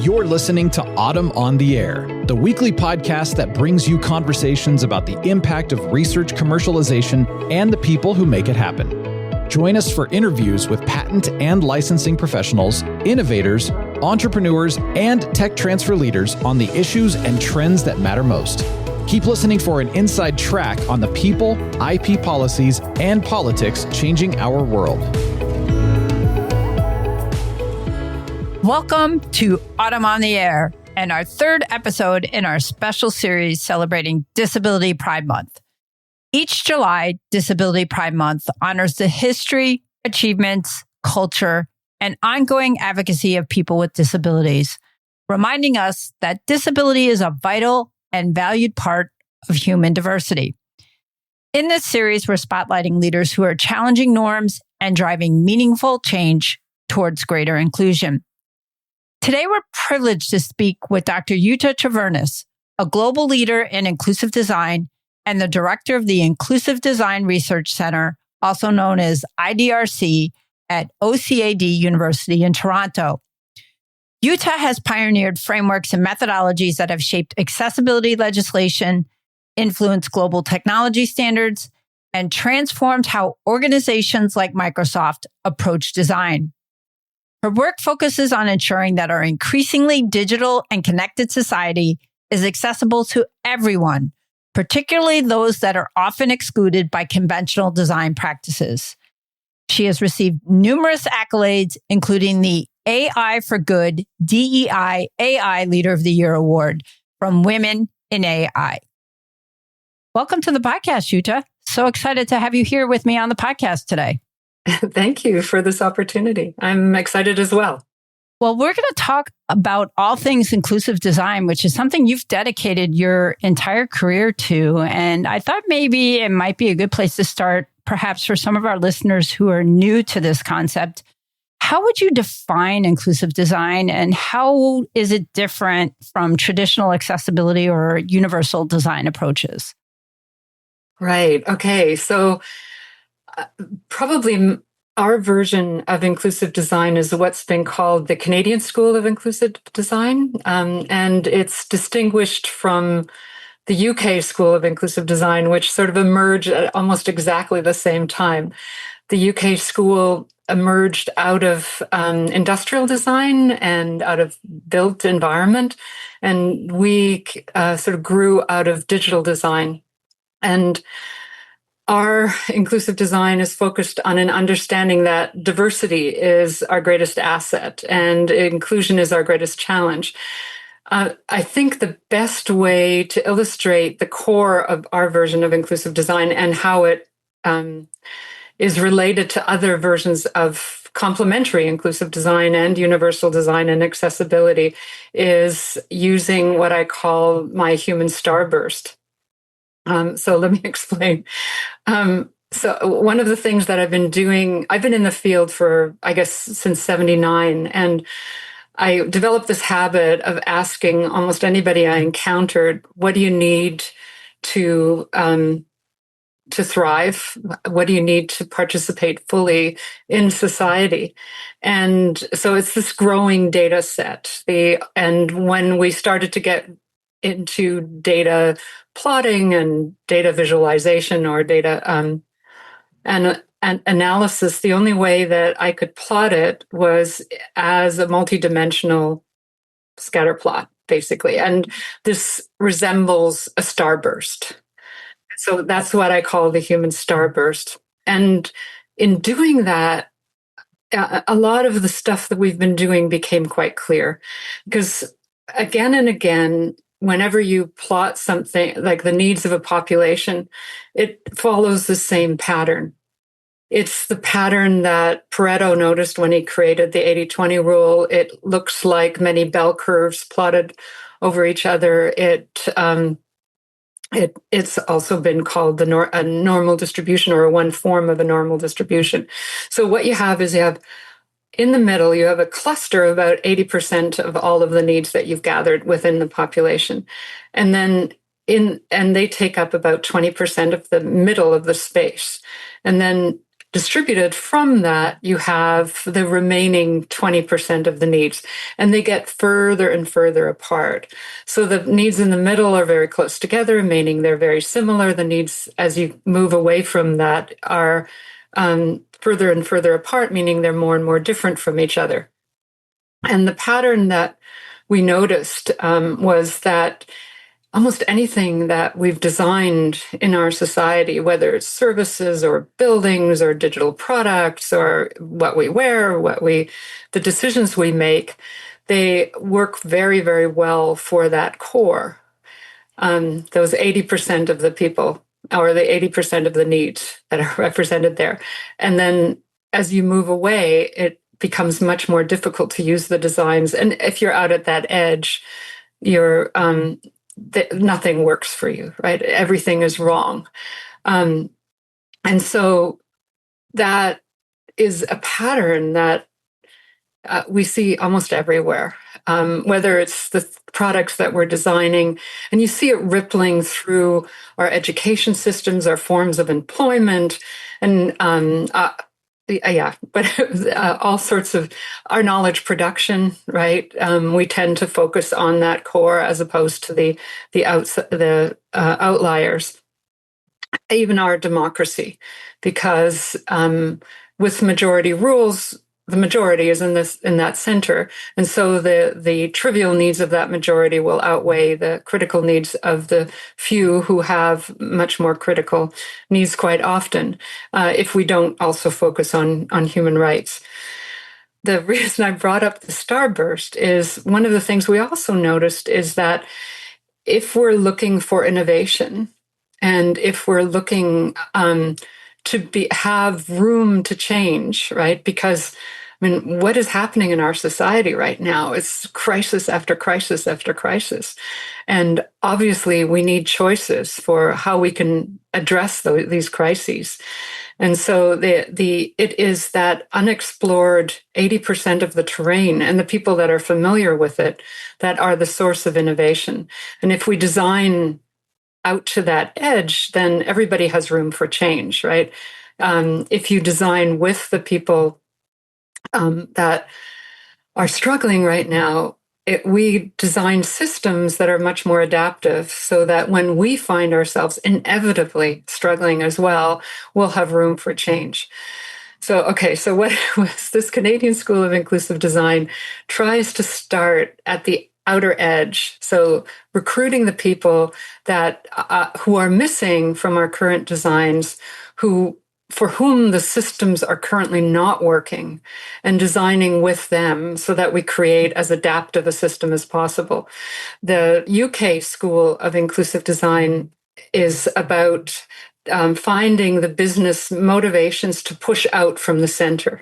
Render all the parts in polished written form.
You're listening to Autumn on the Air, the weekly podcast that brings you conversations about the impact of research commercialization and the people who make it happen. Join us for interviews with patent and licensing professionals, innovators, entrepreneurs, and tech transfer leaders on the issues and trends that matter most. Keep listening for an inside track on the people, IP policies, and politics changing our world. Welcome to Autumn on the Air and our third episode in our special series celebrating Disability Pride Month. Each July, Disability Pride Month honors the history, achievements, culture, and ongoing advocacy of people with disabilities, reminding us that disability is a vital and valued part of human diversity. In this series, we're spotlighting leaders who are challenging norms and driving meaningful change towards greater inclusion. Today, we're privileged to speak with Dr. Jutta Treviranus, a global leader in inclusive design and the director of the Inclusive Design Research Center, also known as IDRC, at OCAD University in Toronto. Jutta has pioneered frameworks and methodologies that have shaped accessibility legislation, influenced global technology standards, and transformed how organizations like Microsoft approach design. Her work focuses on ensuring that our increasingly digital and connected society is accessible to everyone, particularly those that are often excluded by conventional design practices. She has received numerous accolades, including the AI for Good DEI AI Leader of the Year Award from Women in AI. Welcome to the podcast, Jutta. So excited to have you here with me on the podcast today. Thank you for this opportunity. I'm excited as well. Well, we're going to talk about all things inclusive design, which is something you've dedicated your entire career to. And I thought maybe it might be a good place to start, perhaps for some of our listeners who are new to this concept. How would you define inclusive design and how is it different from traditional accessibility or universal design approaches? Right. Okay. So probably our version of inclusive design is what's been called the Canadian School of Inclusive Design. And it's distinguished from the UK School of Inclusive Design, which sort of emerged at almost exactly the same time. The UK school emerged out of industrial design and out of built environment. And we sort of grew out of digital design. And our inclusive design is focused on an understanding that diversity is our greatest asset and inclusion is our greatest challenge. I think the best way to illustrate the core of our version of inclusive design and how it is related to other versions of complementary inclusive design and universal design and accessibility is using what I call my human starburst. So let me explain. So one of the things that I've been doing, I've been in the field for, I guess, since 1979, and I developed this habit of asking almost anybody I encountered, what do you need to thrive? What do you need to participate fully in society? And so it's this growing data set. And when we started to get into data plotting and data visualization or data and analysis, the only way that I could plot it was as a multidimensional scatter plot, basically. And this resembles a starburst. So that's what I call the human starburst. And in doing that, a lot of the stuff that we've been doing became quite clear because again and again, whenever you plot something like the needs of a population, it follows the same pattern. It's the pattern that Pareto noticed when he created the 80-20 rule. It looks like many bell curves plotted over each other. It's also been called a normal distribution or one form of a normal distribution. So what you have is in the middle, you have a cluster of about 80% of all of the needs that you've gathered within the population. And then they take up about 20% of the middle of the space. And then distributed from that, you have the remaining 20% of the needs, and they get further and further apart. So the needs in the middle are very close together, meaning they're very similar. The needs as you move away from that are further and further apart, meaning they're more and more different from each other. And the pattern that we noticed was that almost anything that we've designed in our society, whether it's services or buildings or digital products or what we wear, the decisions we make, they work very, very well for that core. Those 80% of the people, or the 80% of the needs that are represented there. And then as you move away, it becomes much more difficult to use the designs. And if you're out at that edge, nothing works for you, right? Everything is wrong. And so that is a pattern that we see almost everywhere, whether it's the products that we're designing, and you see it rippling through our education systems, our forms of employment, and all sorts of our knowledge production, right? We tend to focus on that core as opposed to the outliers. Even our democracy, because with majority rules, the majority is in that center, and so the trivial needs of that majority will outweigh the critical needs of the few who have much more critical needs quite often. If we don't also focus on human rights. The reason I brought up the starburst is one of the things we also noticed is that if we're looking for innovation, and if we're looking to have room to change, right? Because what is happening in our society right now? It's crisis after crisis after crisis. And obviously we need choices for how we can address these crises. And so it is that unexplored 80% of the terrain and the people that are familiar with it that are the source of innovation. And if we design out to that edge, then everybody has room for change, right? If you design with the people that are struggling right now, we design systems that are much more adaptive so that when we find ourselves inevitably struggling as well, we'll have room for change. So what was this Canadian School of Inclusive Design tries to start at the outer edge. So recruiting the people that who are missing from our current designs, for whom the systems are currently not working, and designing with them so that we create as adaptive a system as possible. The UK School of Inclusive Design is about finding the business motivations to push out from the center.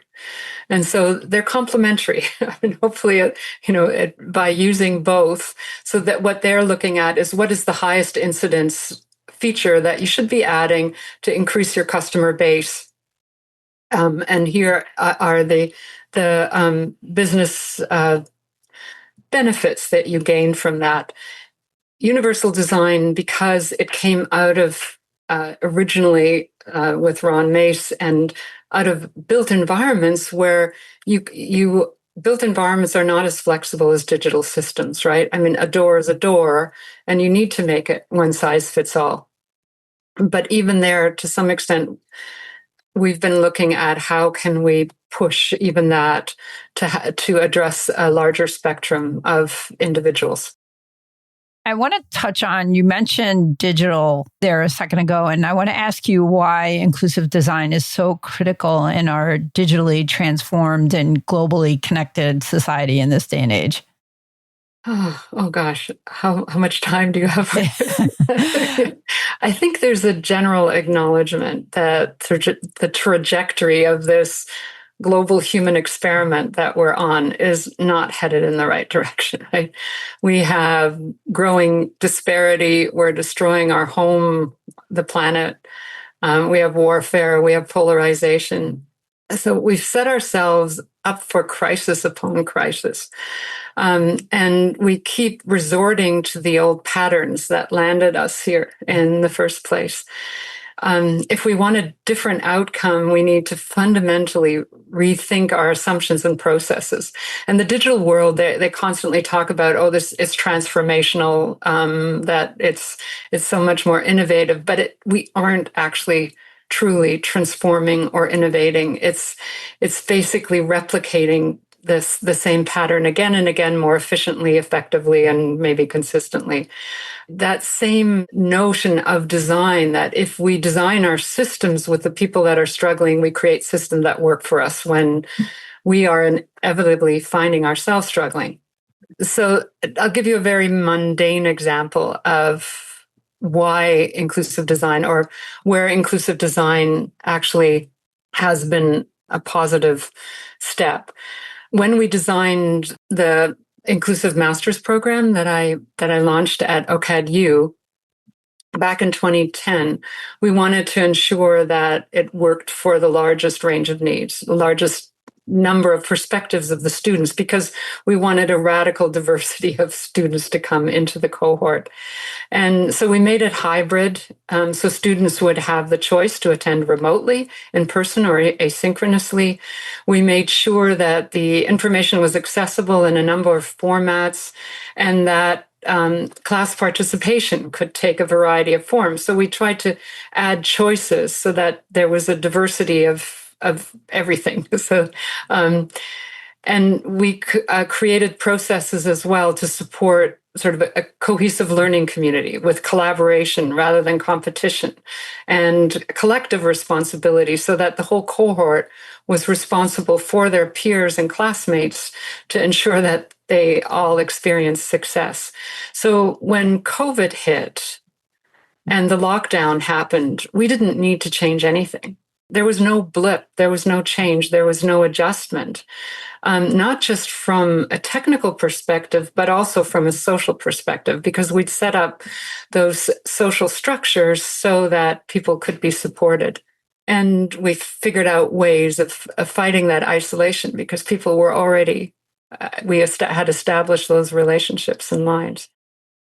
And so they're complementary. Hopefully, by using both, so that what they're looking at is what is the highest incidence feature that you should be adding to increase your customer base. And here are the business benefits that you gain from that. Universal design, because it came out of originally with Ron Mace and out of built environments where you built environments are not as flexible as digital systems, right? A door is a door, and you need to make it one size fits all. But even there, to some extent, we've been looking at how can we push even that to address a larger spectrum of individuals. I want to touch on, you mentioned digital there a second ago, and I want to ask you why inclusive design is so critical in our digitally transformed and globally connected society in this day and age. Oh gosh, how much time do you have? I think there's a general acknowledgement that the trajectory of this global human experiment that we're on is not headed in the right direction, right? We have growing disparity. We're destroying our home, the planet. We have warfare. We have polarization. So we've set ourselves up for crisis upon crisis. And we keep resorting to the old patterns that landed us here in the first place. If we want a different outcome, we need to fundamentally rethink our assumptions and processes. And the digital world, they constantly talk about, oh, this is transformational, that it's so much more innovative, but we aren't actually truly transforming or innovating. It's basically replicating the same pattern again and again, more efficiently, effectively, and maybe consistently. That same notion of design, that if we design our systems with the people that are struggling, we create systems that work for us when we are inevitably finding ourselves struggling. So I'll give you a very mundane example of why inclusive design, or where inclusive design actually has been a positive step. When we designed the inclusive master's program that I launched at OCAD U back in 2010, we wanted to ensure that it worked for the largest range of needs, the largest number of perspectives of the students, because we wanted a radical diversity of students to come into the cohort. And so we made it hybrid, so students would have the choice to attend remotely, in person, or asynchronously. We made sure that the information was accessible in a number of formats, and that class participation could take a variety of forms. So we tried to add choices so that there was a diversity of everything. So, and we created processes as well to support sort of a cohesive learning community with collaboration rather than competition, and collective responsibility, so that the whole cohort was responsible for their peers and classmates to ensure that they all experienced success. So when COVID hit and the lockdown happened, we didn't need to change anything. There was no blip, there was no change, there was no adjustment, not just from a technical perspective, but also from a social perspective, because we'd set up those social structures so that people could be supported. And we figured out ways of fighting that isolation, because people were already, we had established those relationships and lines.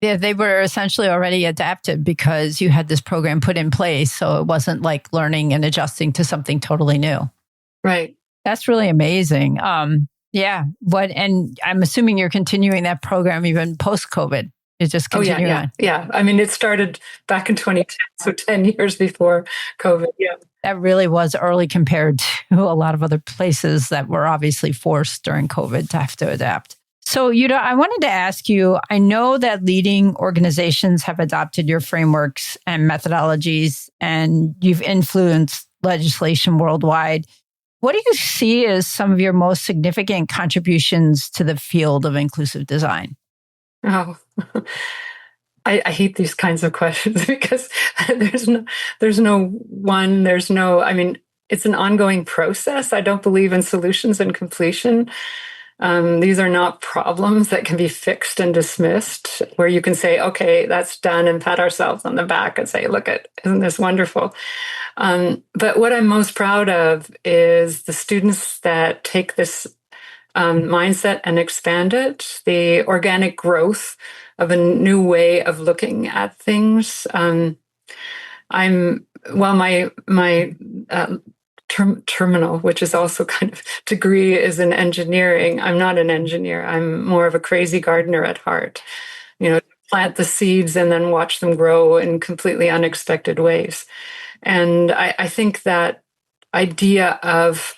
Yeah, they were essentially already adapted because you had this program put in place. So it wasn't like learning and adjusting to something totally new. Right. That's really amazing. Yeah. And I'm assuming you're continuing that program even post-COVID. It's just continuing on. Yeah. I mean, it started back in 2010, so 10 years before COVID. Yeah. That really was early compared to a lot of other places that were obviously forced during COVID to have to adapt. So, Jutta, I wanted to ask you, I know that leading organizations have adopted your frameworks and methodologies, and you've influenced legislation worldwide. What do you see as some of your most significant contributions to the field of inclusive design? Oh, I hate these kinds of questions because there's no one, I mean, it's an ongoing process. I don't believe in solutions and completion. These are not problems that can be fixed and dismissed, where you can say, okay, that's done, and pat ourselves on the back and say, look, isn't this wonderful? But what I'm most proud of is the students that take this mindset and expand it, the organic growth of a new way of looking at things. My terminal, which is also kind of degree, is in engineering. I'm not an engineer. I'm more of a crazy gardener at heart. Plant the seeds and then watch them grow in completely unexpected ways. And I think that idea of,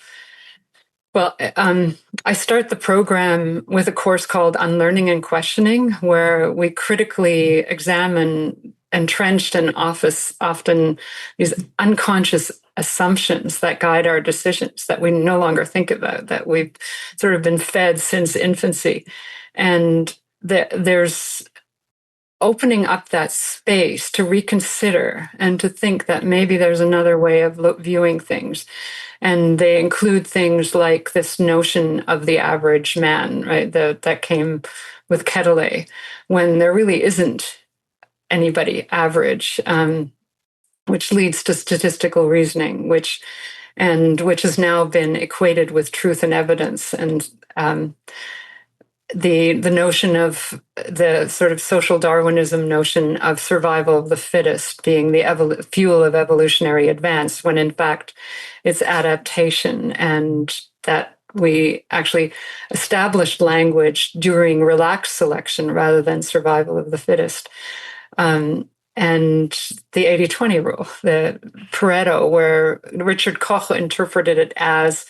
I start the program with a course called Unlearning and Questioning, where we critically examine entrenched and often these unconscious assumptions that guide our decisions that we no longer think about, that we've sort of been fed since infancy. And there's opening up that space to reconsider and to think that maybe there's another way of viewing things. And they include things like this notion of the average man, right? That came with Quetelet, when there really isn't anybody average, which leads to statistical reasoning, which has now been equated with truth and evidence. And the notion of the sort of social Darwinism notion of survival of the fittest being the fuel of evolutionary advance, when in fact it's adaptation, and that we actually established language during relaxed selection rather than survival of the fittest. And the 80-20 rule, the Pareto, where Richard Koch interpreted it as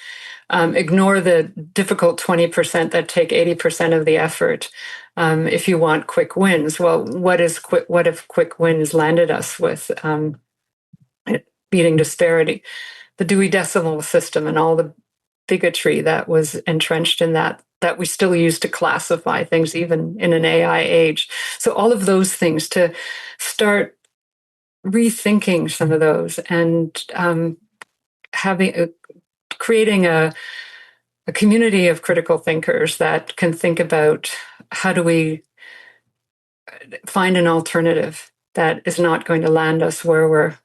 ignore the difficult 20% that take 80% of the effort if you want quick wins. Well, what if quick wins landed us with beating disparity? The Dewey Decimal System and all the bigotry that was entrenched in that we still use to classify things, even in an AI age. So all of those things, to start rethinking some of those and creating a community of critical thinkers that can think about how do we find an alternative that is not going to land us where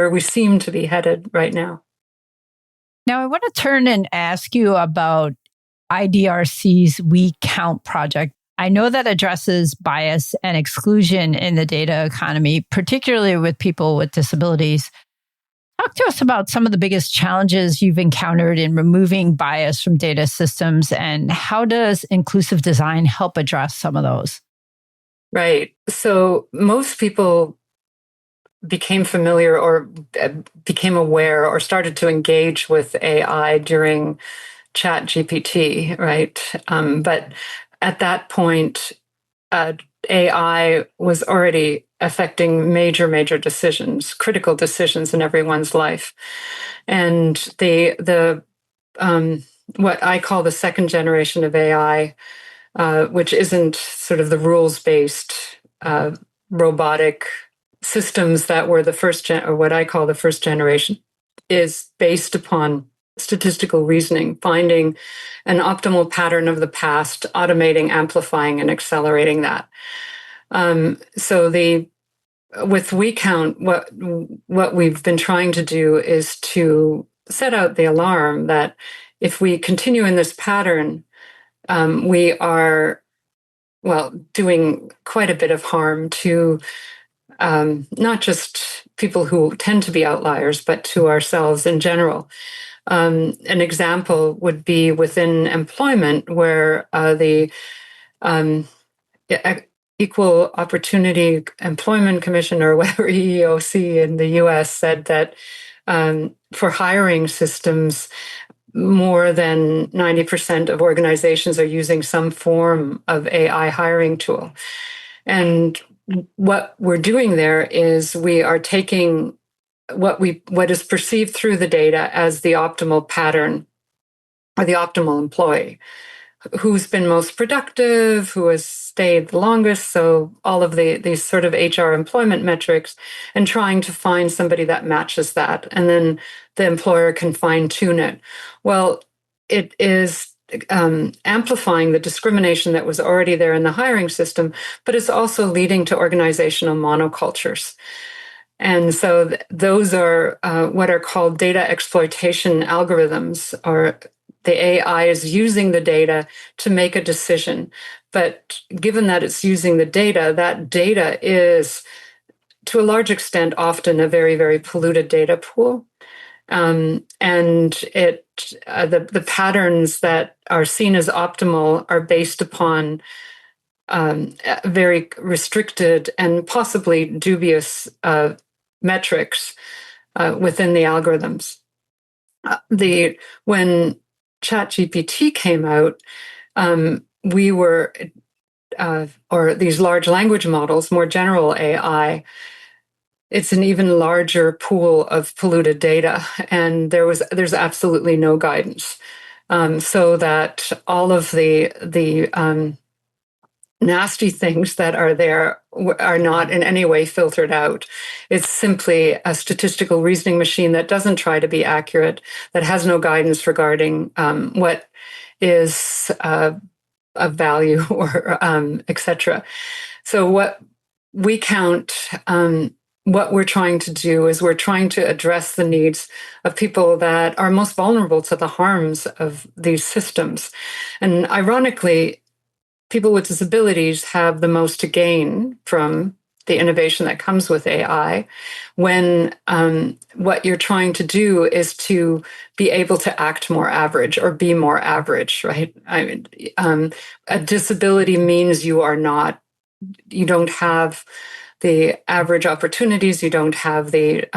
we seem to be headed right now. Now, I want to turn and ask you about IDRC's We Count project. I know that addresses bias and exclusion in the data economy, particularly with people with disabilities. Talk to us about some of the biggest challenges you've encountered in removing bias from data systems, and how does inclusive design help address some of those? Right. So most people became familiar or became aware or started to engage with AI during ChatGPT, right? But at that point, AI was already affecting major decisions, critical decisions in everyone's life. And the what I call the second generation of AI, which isn't sort of the rules-based robotic systems that were the or what I call the first generation, is based upon statistical reasoning, finding an optimal pattern of the past, automating, amplifying, and accelerating that. So with WeCount, what we've been trying to do is to set out the alarm that if we continue in this pattern, we are, doing quite a bit of harm to not just people who tend to be outliers, but to ourselves in general. An example would be within employment, where the Equal Opportunity Employment Commission, or whatever, EEOC in the US, said that for hiring systems, more than 90% of organizations are using some form of AI hiring tool. And what we're doing there is we are taking what is perceived through the data as the optimal pattern or the optimal employee, who's been most productive, who has stayed the longest. So all of these sort of HR employment metrics, and trying to find somebody that matches that. And then the employer can fine tune it. Well, it is amplifying the discrimination that was already there in the hiring system, but it's also leading to organizational monocultures. And so those are what are called data exploitation algorithms, or the AI is using the data to make a decision. But given that it's using the data, that data is, to a large extent, often a very, very polluted data pool. And the patterns that are seen as optimal are based upon very restricted and possibly dubious metrics within the algorithms. When ChatGPT came out, we were, or these large language models, more general AI, it's an even larger pool of polluted data, and there's absolutely no guidance, so that all of the nasty things that are there are not in any way filtered out. It's simply a statistical reasoning machine that doesn't try to be accurate, that has no guidance regarding what is of value, or etc. So what we count. What we're trying to do is we're trying to address the needs of people that are most vulnerable to the harms of these systems. And ironically, people with disabilities have the most to gain from the innovation that comes with AI, when what you're trying to do is to be able to act more average or be more average, right? I mean, a disability means you don't have the average opportunities, you don't have the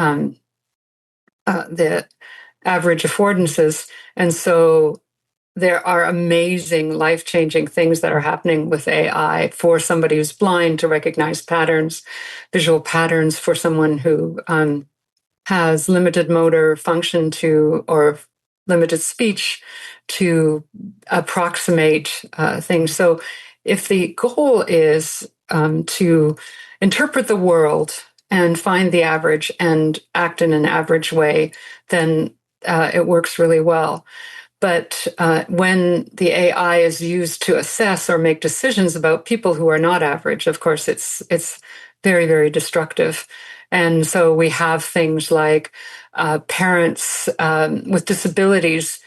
average affordances, and so there are amazing life-changing things that are happening with AI for somebody who's blind to recognize patterns, visual patterns, for someone who has limited motor function or limited speech to approximate things. So if the goal is to interpret the world and find the average and act in an average way, then it works really well. But when the AI is used to assess or make decisions about people who are not average, of course, it's very, very destructive. And so we have things like parents with disabilities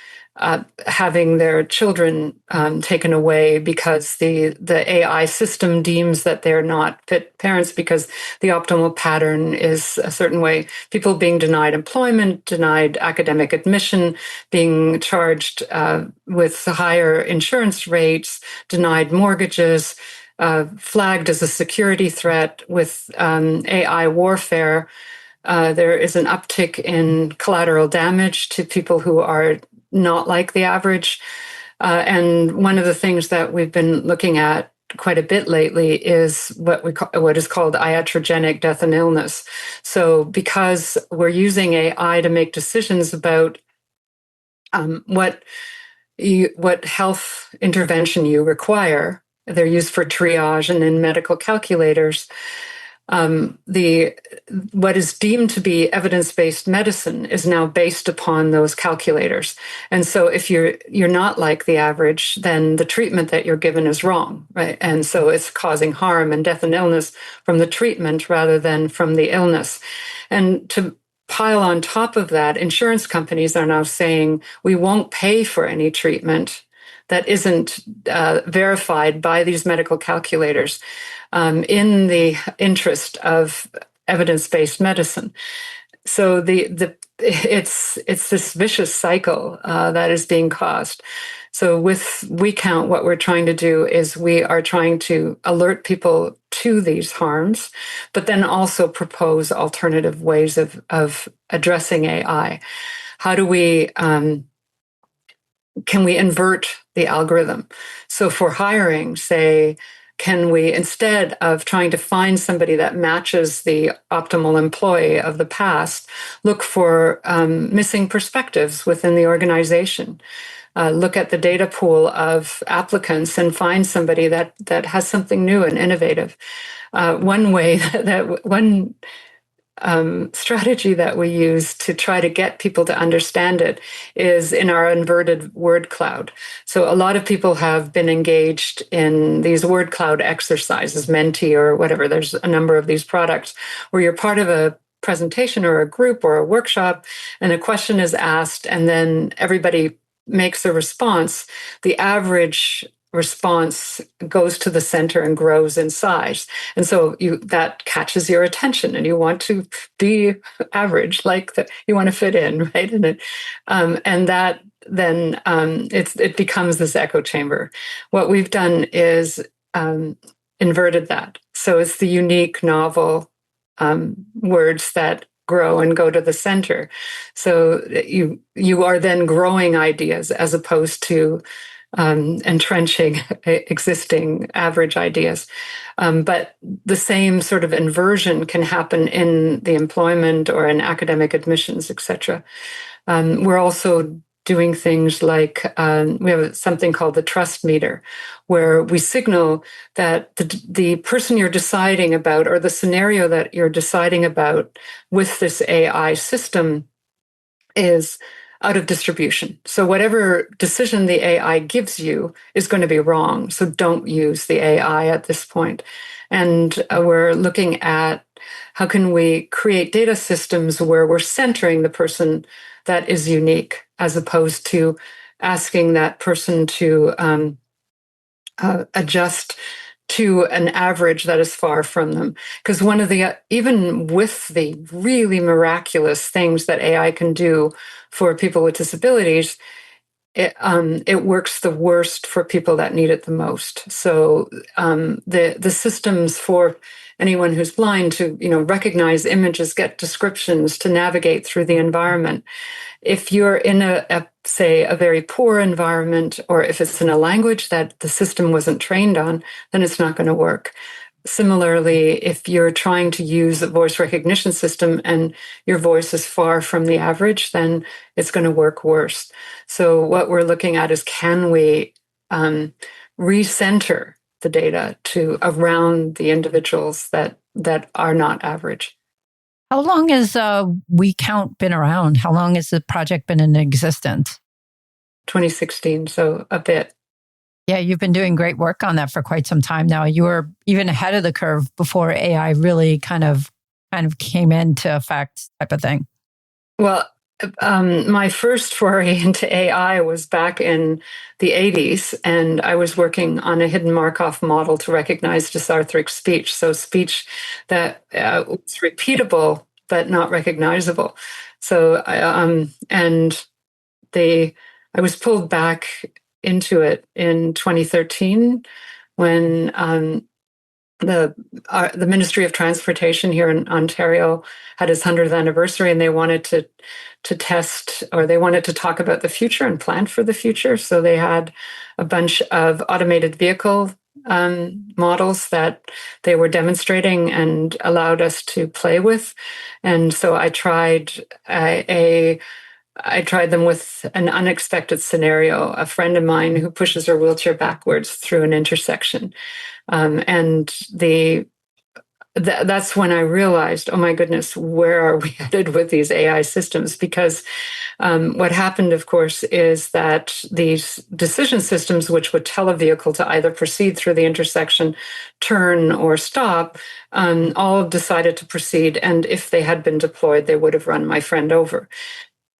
having their children taken away because the AI system deems that they're not fit parents because the optimal pattern is a certain way. People being denied employment, denied academic admission, being charged with higher insurance rates, denied mortgages, flagged as a security threat with AI warfare. There is an uptick in collateral damage to people who are not like the average. And one of the things that we've been looking at quite a bit lately is what is called iatrogenic death and illness. So because we're using AI to make decisions about what health intervention you require, they're used for triage and in medical calculators. What is deemed to be evidence-based medicine is now based upon those calculators. And so if you're not like the average, then the treatment that you're given is wrong, right? And so it's causing harm and death and illness from the treatment rather than from the illness. And to pile on top of that, insurance companies are now saying, we won't pay for any treatment that isn't verified by these medical calculators in the interest of evidence-based medicine. So it's this vicious cycle that is being caused. So with WeCount, what we're trying to do is we are trying to alert people to these harms, but then also propose alternative ways of addressing AI. How do we can we invert the algorithm? So for hiring, say, can we, instead of trying to find somebody that matches the optimal employee of the past, look for missing perspectives within the organization? Look at the data pool of applicants and find somebody that has something new and innovative. One way one strategy that we use to try to get people to understand it is in our inverted word cloud. So a lot of people have been engaged in these word cloud exercises, Menti or whatever. There's a number of these products where you're part of a presentation or a group or a workshop and a question is asked and then everybody makes a response. The average response goes to the center and grows in size. And so that catches your attention and you want to be average, you want to fit in, right? And that then it becomes this echo chamber. What we've done is inverted that. So it's the unique, novel words that grow and go to the center. So you are then growing ideas as opposed to entrenching existing average ideas. But the same sort of inversion can happen in the employment or in academic admissions, etc. We're also doing things like we have something called the trust meter, where we signal that the person you're deciding about or the scenario that you're deciding about with this AI system is out of distribution. So whatever decision the AI gives you is going to be wrong. So don't use the AI at this point. And we're looking at how can we create data systems where we're centering the person that is unique as opposed to asking that person to adjust to an average that is far from them. Because one of the, even with the really miraculous things that AI can do for people with disabilities, it works the worst for people that need it the most. So the systems for anyone who's blind to recognize images, get descriptions, to navigate through the environment. If you're in say a very poor environment, or if it's in a language that the system wasn't trained on, then it's not going to work. Similarly, if you're trying to use a voice recognition system and your voice is far from the average, then it's going to work worse. So what we're looking at is, can we recenter the data to around the individuals that are not average? How long has We Count been around? How long has the project been in existence? 2016, so a bit. Yeah, you've been doing great work on that for quite some time now. You were even ahead of the curve before AI really kind of came into effect, type of thing. Well, my first foray into AI was back in the 80s, and I was working on a hidden Markov model to recognize dysarthric speech. So speech that was repeatable but not recognizable. So I was pulled back into it in 2013 when the Ministry of Transportation here in Ontario had its 100th anniversary, and they wanted to test, or they wanted to talk about the future and plan for the future. So they had a bunch of automated vehicle models that they were demonstrating and allowed us to play with. And so I tried them with an unexpected scenario. A friend of mine who pushes her wheelchair backwards through an intersection. That's when I realized, oh my goodness, where are we headed with these AI systems? Because what happened, of course, is that these decision systems, which would tell a vehicle to either proceed through the intersection, turn, or stop, all decided to proceed. And if they had been deployed, they would have run my friend over.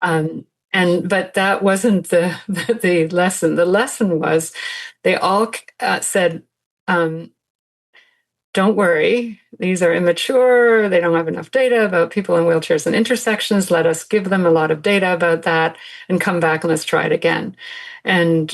But that wasn't the lesson. The lesson was, they all said, don't worry, these are immature. They don't have enough data about people in wheelchairs and intersections. Let us give them a lot of data about that and come back and let's try it again. And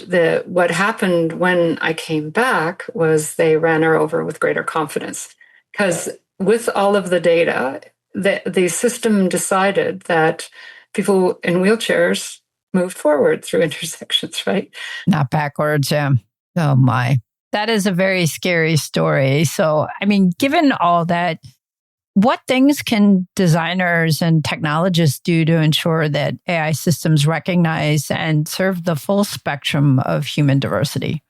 what happened when I came back was they ran her over with greater confidence, because with all of the data, the system decided that people in wheelchairs moved forward through intersections, right? Not backwards, yeah. Oh my. That is a very scary story. So, I mean, given all that, what things can designers and technologists do to ensure that AI systems recognize and serve the full spectrum of human diversity?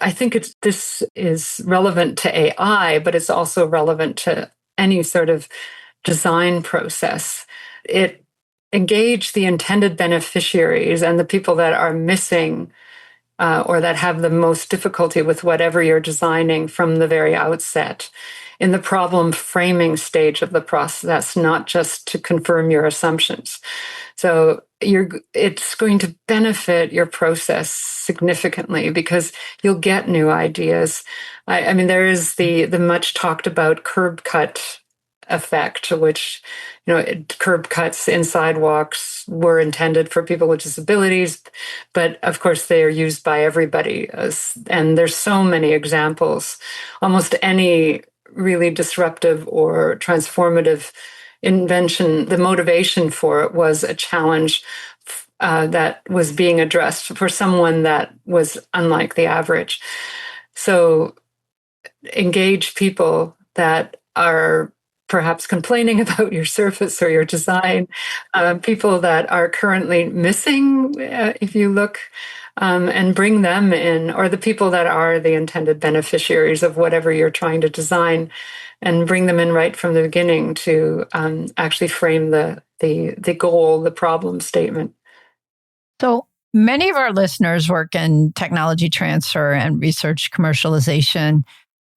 I think this is relevant to AI, but it's also relevant to any sort of design process. It engaged the intended beneficiaries and the people that are missing or that have the most difficulty with whatever you're designing from the very outset in the problem framing stage of the process, not just to confirm your assumptions. So it's going to benefit your process significantly because you'll get new ideas. I mean, there is the much talked about curb cut effect, which, curb cuts in sidewalks were intended for people with disabilities, but of course they are used by everybody. And there's so many examples. Almost any really disruptive or transformative invention, the motivation for it was a challenge that was being addressed for someone that was unlike the average. So engage people that are perhaps complaining about your surface or your design, people that are currently missing, if you look, and bring them in, or the people that are the intended beneficiaries of whatever you're trying to design, and bring them in right from the beginning to actually frame the goal, the problem statement. So many of our listeners work in technology transfer and research commercialization.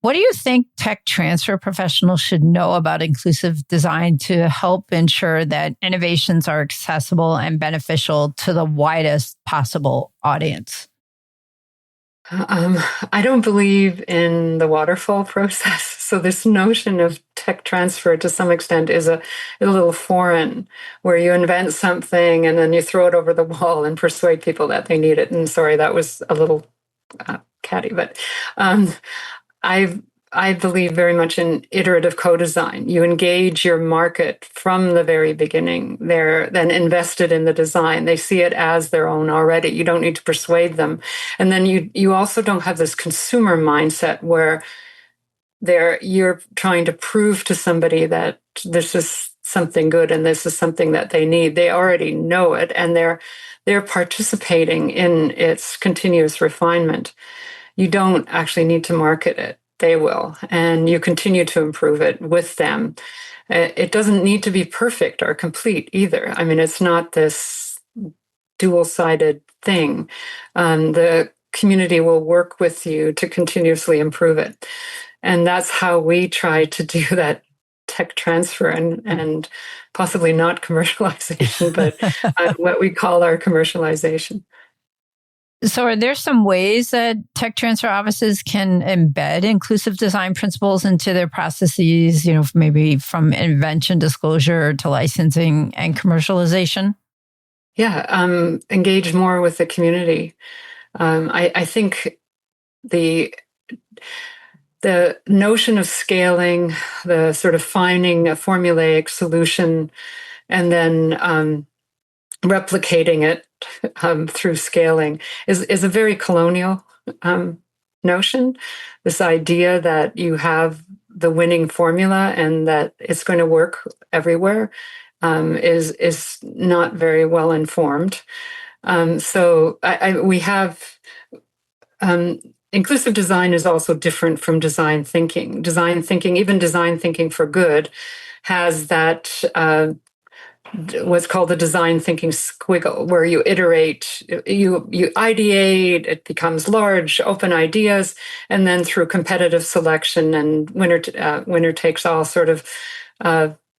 What do you think tech transfer professionals should know about inclusive design to help ensure that innovations are accessible and beneficial to the widest possible audience? I don't believe in the waterfall process. So this notion of tech transfer to some extent is a little foreign, where you invent something and then you throw it over the wall and persuade people that they need it. And sorry, that was a little catty, but I I believe very much in iterative co-design. You engage your market from the very beginning. They're then invested in the design. They see it as their own already. You don't need to persuade them. And then you also don't have this consumer mindset where you're trying to prove to somebody that this is something good and this is something that they need. They already know it, and they're participating in its continuous refinement. You don't actually need to market it. They will. And you continue to improve it with them. It doesn't need to be perfect or complete either. I mean, it's not this dual-sided thing. The community will work with you to continuously improve it. And that's how we try to do that tech transfer and possibly not commercialization, but what we call our commercialization. So are there some ways that tech transfer offices can embed inclusive design principles into their processes, maybe from invention disclosure to licensing and commercialization? Yeah, engage more with the community. I think the notion of scaling, the sort of finding a formulaic solution and then replicating it through scaling is a very colonial notion. This idea that you have the winning formula and that it's going to work everywhere is not very well informed. So we have inclusive design is also different from design thinking. Design thinking, even design thinking for good, has that what's called the design thinking squiggle, where you iterate, you ideate, it becomes large, open ideas, and then through competitive selection and winner takes all sort of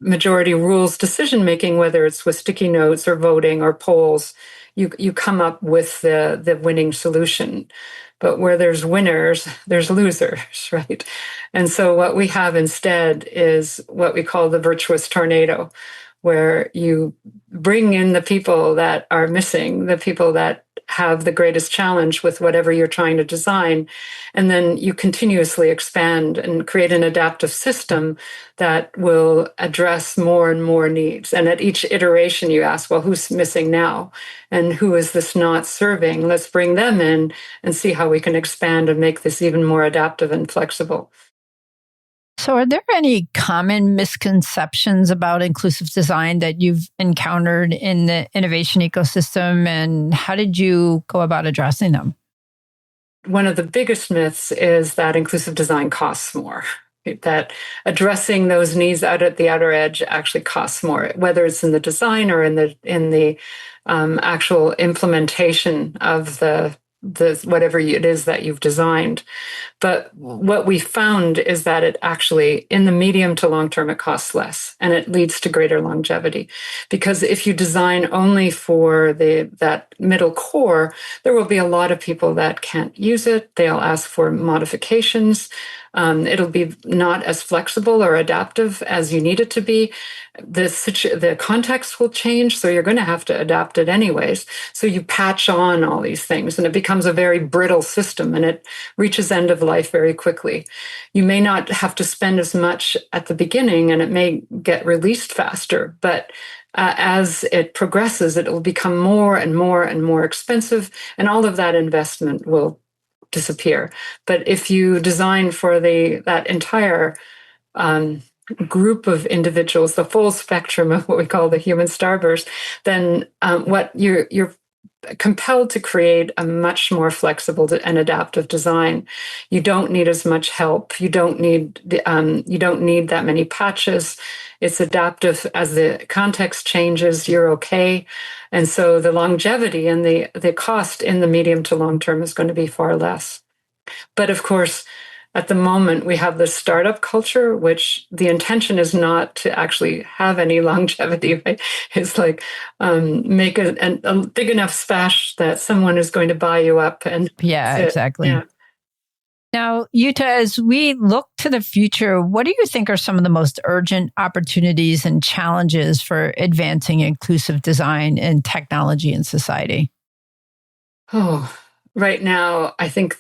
majority rules decision making, whether it's with sticky notes or voting or polls, you come up with the winning solution. But where there's winners, there's losers, right? And so what we have instead is what we call the virtuous tornado, where you bring in the people that are missing, the people that have the greatest challenge with whatever you're trying to design, and then you continuously expand and create an adaptive system that will address more and more needs. And at each iteration, you ask, well, who's missing now? And who is this not serving? Let's bring them in and see how we can expand and make this even more adaptive and flexible. So are there any common misconceptions about inclusive design that you've encountered in the innovation ecosystem, and how did you go about addressing them? One of the biggest myths is that inclusive design costs more, that addressing those needs out at the outer edge actually costs more, whether it's in the design or in the actual implementation of the whatever it is that you've designed. But what we found is that it actually, in the medium to long term, it costs less and it leads to greater longevity. Because if you design only for that middle core, there will be a lot of people that can't use it. They'll ask for modifications. It'll be not as flexible or adaptive as you need it to be. The context will change, so you're going to have to adapt it anyways. So you patch on all these things, and it becomes a very brittle system, and it reaches end of life very quickly. You may not have to spend as much at the beginning, and it may get released faster, but as it progresses, it will become more and more and more expensive, and all of that investment will disappear. But if you design for that entire group of individuals, the full spectrum of what we call the human starburst, then what you're compelled to create a much more flexible and adaptive design. You don't need as much help. You don't need that many patches. It's adaptive as the context changes. You're okay, and so the longevity and the cost in the medium to long term is going to be far less. But of course, at the moment, we have the startup culture, which the intention is not to actually have any longevity, right? It's like make a big enough splash that someone is going to buy you up. And exactly. Yeah. Now, Jutta, as we look to the future, what do you think are some of the most urgent opportunities and challenges for advancing inclusive design in technology and society? Oh, right now, I think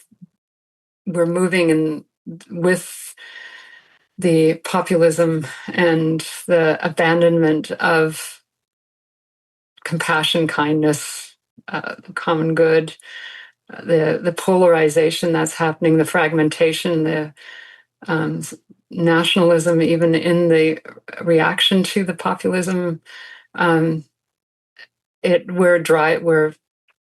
we're moving with the populism and the abandonment of compassion, kindness, common good, the polarization that's happening, the fragmentation, the nationalism, even in the reaction to the populism. We're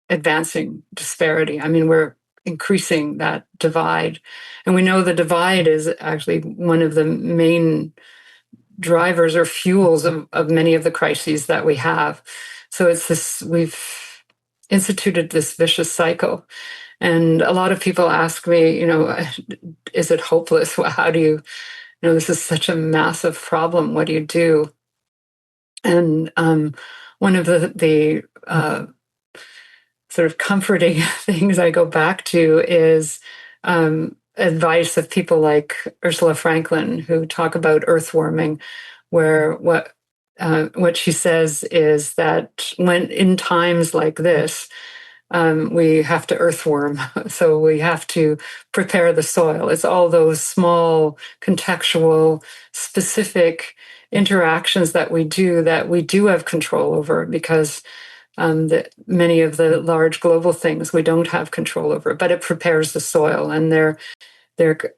advancing disparity. I mean, we're increasing that divide. And we know the divide is actually one of the main drivers or fuels of many of the crises that we have. So we've instituted this vicious cycle. And a lot of people ask me, is it hopeless? How do you, this is such a massive problem. What do you do? And one of the sort of comforting things I go back to is advice of people like Ursula Franklin, who talk about earthworming, where what she says is that when in times like this, we have to earthworm. So we have to prepare the soil. It's all those small, contextual, specific interactions that we do have control over, because many of the large global things we don't have control over, but it prepares the soil. And there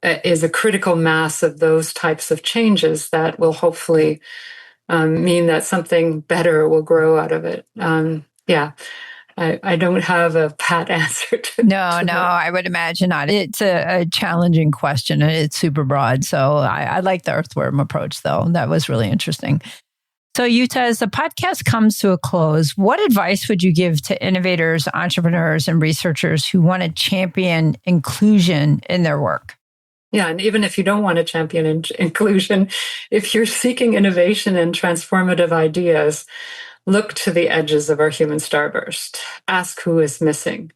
is a critical mass of those types of changes that will hopefully mean that something better will grow out of it. I don't have a pat answer to that. I would imagine not. It's a challenging question and it's super broad. So I like the earthworm approach, though. That was really interesting. So Jutta, as the podcast comes to a close, what advice would you give to innovators, entrepreneurs, and researchers who want to champion inclusion in their work? Yeah, and even if you don't want to champion inclusion, if you're seeking innovation and transformative ideas, look to the edges of our human starburst. Ask who is missing.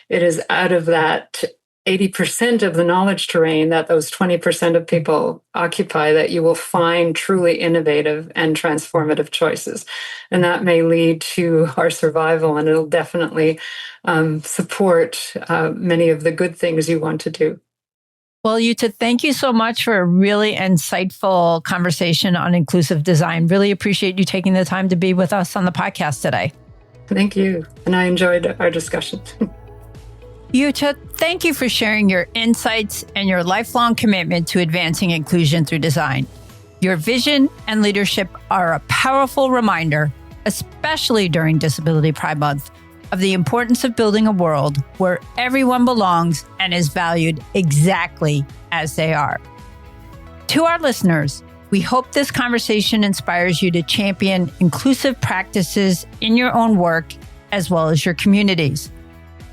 It is out of that 80% of the knowledge terrain that those 20% of people occupy that you will find truly innovative and transformative choices. And that may lead to our survival, and it'll definitely support many of the good things you want to do. Well, Jutta, thank you so much for a really insightful conversation on inclusive design. Really appreciate you taking the time to be with us on the podcast today. Thank you. And I enjoyed our discussion. Jutta, thank you for sharing your insights and your lifelong commitment to advancing inclusion through design. Your vision and leadership are a powerful reminder, especially during Disability Pride Month, of the importance of building a world where everyone belongs and is valued exactly as they are. To our listeners, we hope this conversation inspires you to champion inclusive practices in your own work as well as your communities.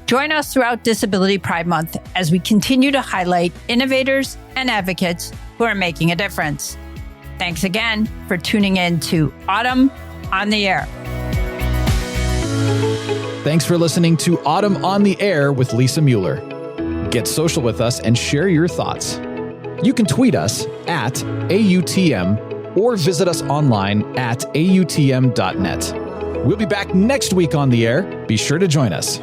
Join us throughout Disability Pride Month as we continue to highlight innovators and advocates who are making a difference. Thanks again for tuning in to Autumn on the Air. Thanks for listening to Autumn on the Air with Lisa Mueller. Get social with us and share your thoughts. You can tweet us at AUTM or visit us online at autm.net. We'll be back next week on the air. Be sure to join us.